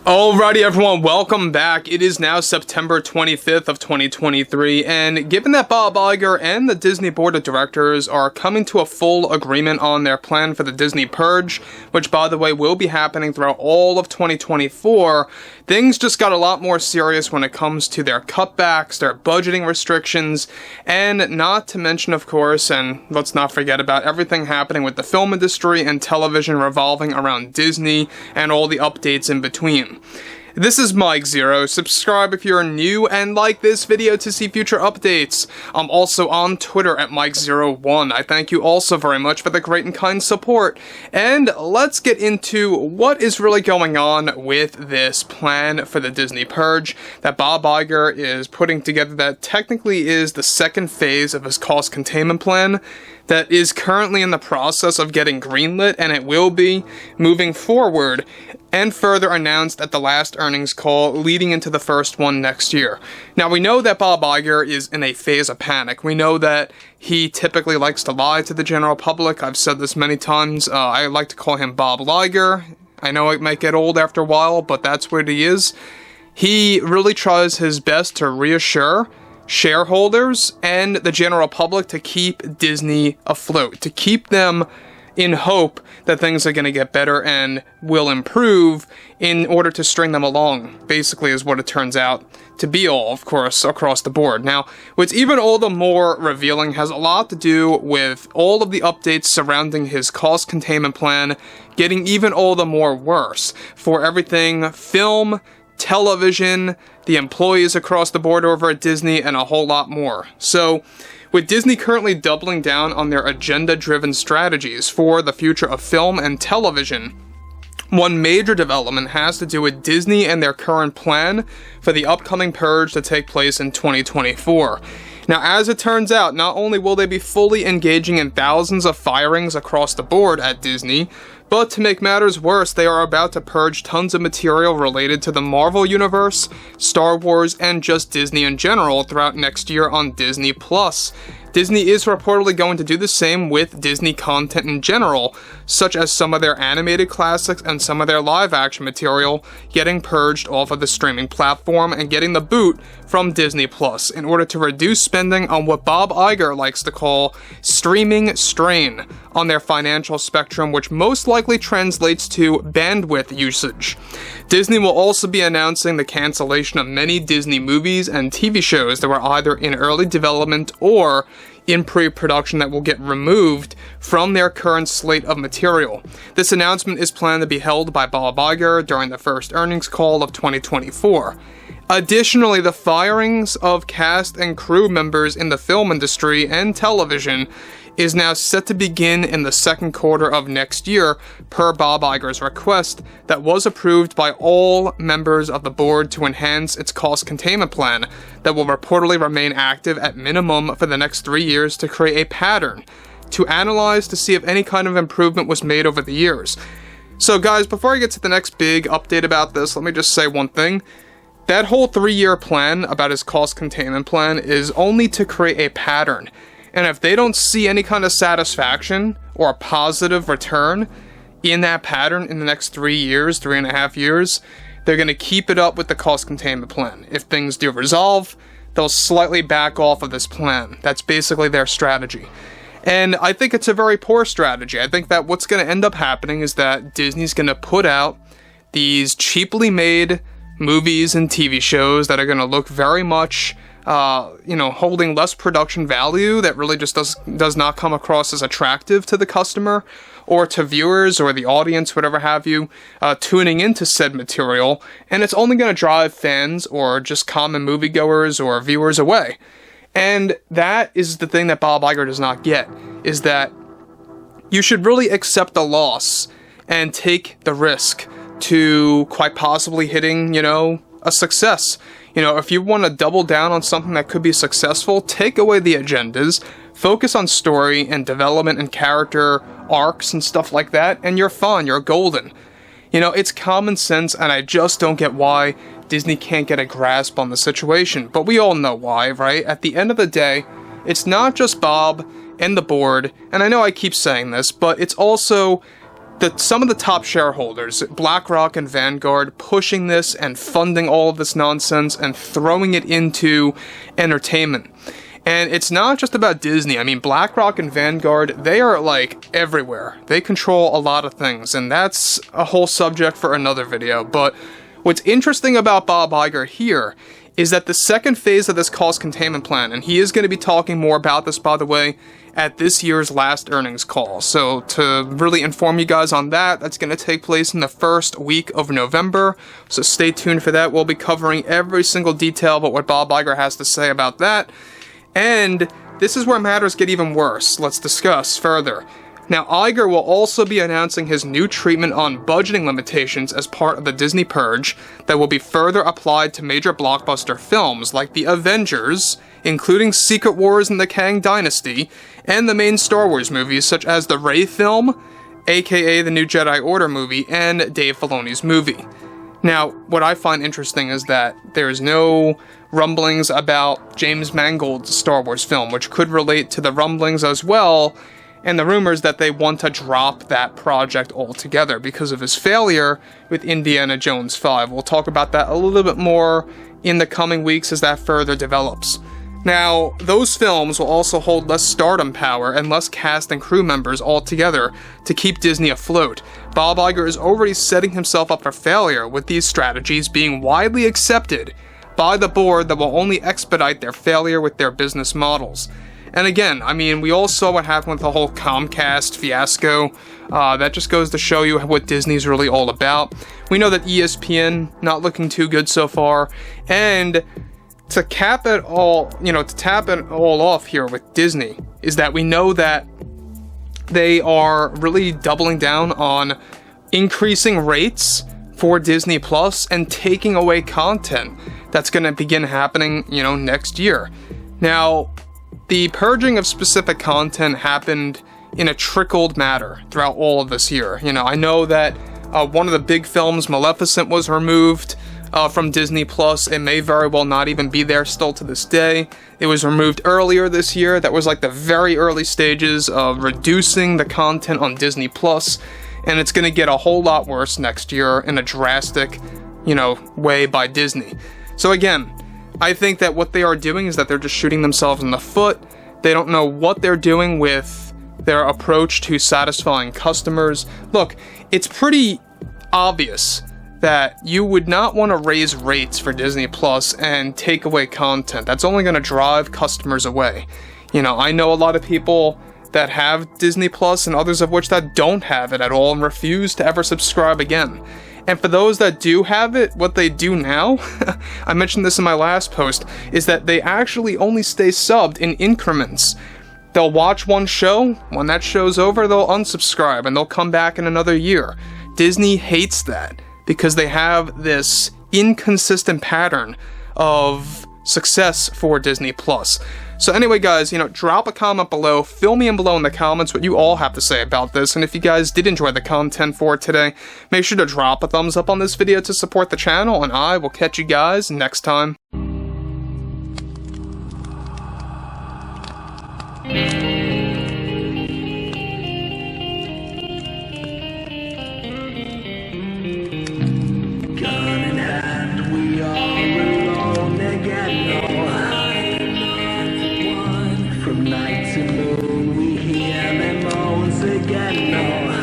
Alrighty everyone, welcome back. It is now September 25th of 2023, and given that Bob Iger and the Disney Board of Directors are coming to a full agreement on their plan for the Disney Purge, which by the way will be happening throughout all of 2024, things just got a lot more serious when it comes to their cutbacks, their budgeting restrictions, and not to mention, of course, and let's not forget about everything happening with the film industry and television revolving around Disney and all the updates in between. This is Mike Zero. Subscribe if you're new and like this video to see future updates. I'm also on Twitter at Mike01. I thank you also very much for the great and kind support. And let's get into what is really going on with this plan for the Disney Purge that Bob Iger is putting together that technically is the second phase of his cost containment plan that is currently in the process of getting greenlit, and it will be moving forward, and further announced at the last earnings call leading into the first one next year. Now, we know that Bob Iger is in a phase of panic. We know that he typically likes to lie to the general public. I've said this many times. I like to call him Bob Liger. I know it might get old after a while, but that's what he is. He really tries his best to reassure shareholders and the general public to keep Disney afloat, to keep them in hope that things are going to get better and will improve in order to string them along, basically is what it turns out to be all, of course, across the board. Now, what's even all the more revealing has a lot to do with all of the updates surrounding his cost containment plan getting even all the more worse for everything film, television, the employees across the board over at Disney, and a whole lot more. So, with Disney currently doubling down on their agenda-driven strategies for the future of film and television, one major development has to do with Disney and their current plan for the upcoming purge to take place in 2024. Now, as it turns out, not only will they be fully engaging in thousands of firings across the board at Disney, but to make matters worse, they are about to purge tons of material related to the Marvel Universe, Star Wars, and just Disney in general throughout next year on Disney+. Disney is reportedly going to do the same with Disney content in general, such as some of their animated classics and some of their live-action material getting purged off of the streaming platform and getting the boot from Disney+, in order to reduce spending on what Bob Iger likes to call streaming strain on their financial spectrum, which most likely translates to bandwidth usage. Disney will also be announcing the cancellation of many Disney movies and TV shows that were either in early development or in pre-production that will get removed from their current slate of material. This announcement is planned to be held by Bob Iger during the first earnings call of 2024. Additionally, the firings of cast and crew members in the film industry and television is now set to begin in the second quarter of next year, per Bob Iger's request that was approved by all members of the board to enhance its cost containment plan that will reportedly remain active at minimum for the next 3 years to create a pattern to analyze to see if any kind of improvement was made over the years. So guys, before I get to the next big update about this, let me just say one thing. That whole 3-year plan about his cost containment plan is only to create a pattern. And if they don't see any kind of satisfaction or a positive return in that pattern in the next 3 years, 3.5 years, they're going to keep it up with the cost containment plan. If things do resolve, they'll slightly back off of this plan. That's basically their strategy. And I think it's a very poor strategy. I think that what's going to end up happening is that Disney's going to put out these cheaply made movies and TV shows that are going to look very much holding less production value, that really just does not come across as attractive to the customer or to viewers or the audience, whatever have you, tuning into said material, and it's only going to drive fans or just common moviegoers or viewers away. And that is the thing that Bob Iger does not get, is that you should really accept the loss and take the risk to quite possibly hitting, a success. If you want to double down on something that could be successful, take away the agendas, focus on story and development and character arcs and stuff like that, and you're fine, you're golden. It's common sense, and I just don't get why Disney can't get a grasp on the situation. But we all know why, right? At the end of the day, it's not just Bob and the board, and I know I keep saying this, but it's also some of the top shareholders, BlackRock and Vanguard, pushing this and funding all of this nonsense and throwing it into entertainment. And it's not just about Disney. I mean, BlackRock and Vanguard, they are like everywhere. They control a lot of things, and that's a whole subject for another video. But what's interesting about Bob Iger here is that the second phase of this cost containment plan, and he is going to be talking more about this, by the way, at this year's last earnings call. So to really inform you guys on that, that's going to take place in the first week of November. So stay tuned for that. We'll be covering every single detail about what Bob Iger has to say about that. And this is where matters get even worse. Let's discuss further. Now, Iger will also be announcing his new treatment on budgeting limitations as part of the Disney purge that will be further applied to major blockbuster films like The Avengers, including Secret Wars and the Kang Dynasty, and the main Star Wars movies such as the Rey film, aka the new Jedi Order movie, and Dave Filoni's movie. Now, what I find interesting is that there is no rumblings about James Mangold's Star Wars film, which could relate to the rumblings as well, and the rumors that they want to drop that project altogether because of his failure with Indiana Jones 5. We'll talk about that a little bit more in the coming weeks as that further develops. Now, those films will also hold less stardom power and less cast and crew members altogether to keep Disney afloat. Bob Iger is already setting himself up for failure, with these strategies being widely accepted by the board that will only expedite their failure with their business models. And again, I mean, we all saw what happened with the whole Comcast fiasco. That just goes to show you what Disney's really all about. We know that ESPN not looking too good so far, and to cap it all, to tap it all off here with Disney, is that we know that they are really doubling down on increasing rates for Disney Plus and taking away content that's going to begin happening, next year. Now, the purging of specific content happened in a trickled manner throughout all of this year. I know that one of the big films, Maleficent, was removed from Disney Plus. It may very well not even be there still to this day. It was removed earlier this year. That was like the very early stages of reducing the content on Disney Plus, and it's going to get a whole lot worse next year in a drastic, way by Disney. So again, I think that what they are doing is that they're just shooting themselves in the foot. They don't know what they're doing with their approach to satisfying customers. Look, it's pretty obvious that you would not want to raise rates for Disney Plus and take away content. That's only going to drive customers away. I know a lot of people that have Disney Plus and others of which that don't have it at all and refuse to ever subscribe again. And for those that do have it, what they do now, I mentioned this in my last post, is that they actually only stay subbed in increments. They'll watch one show, when that show's over, they'll unsubscribe and they'll come back in another year. Disney hates that because they have this inconsistent pattern of success for Disney Plus. So anyway, guys, drop a comment below, fill me in below in the comments what you all have to say about this, and if you guys did enjoy the content for today, make sure to drop a thumbs up on this video to support the channel, and I will catch you guys next time. Gun in hand, we are alone again. From night to moon, we hear them moans again.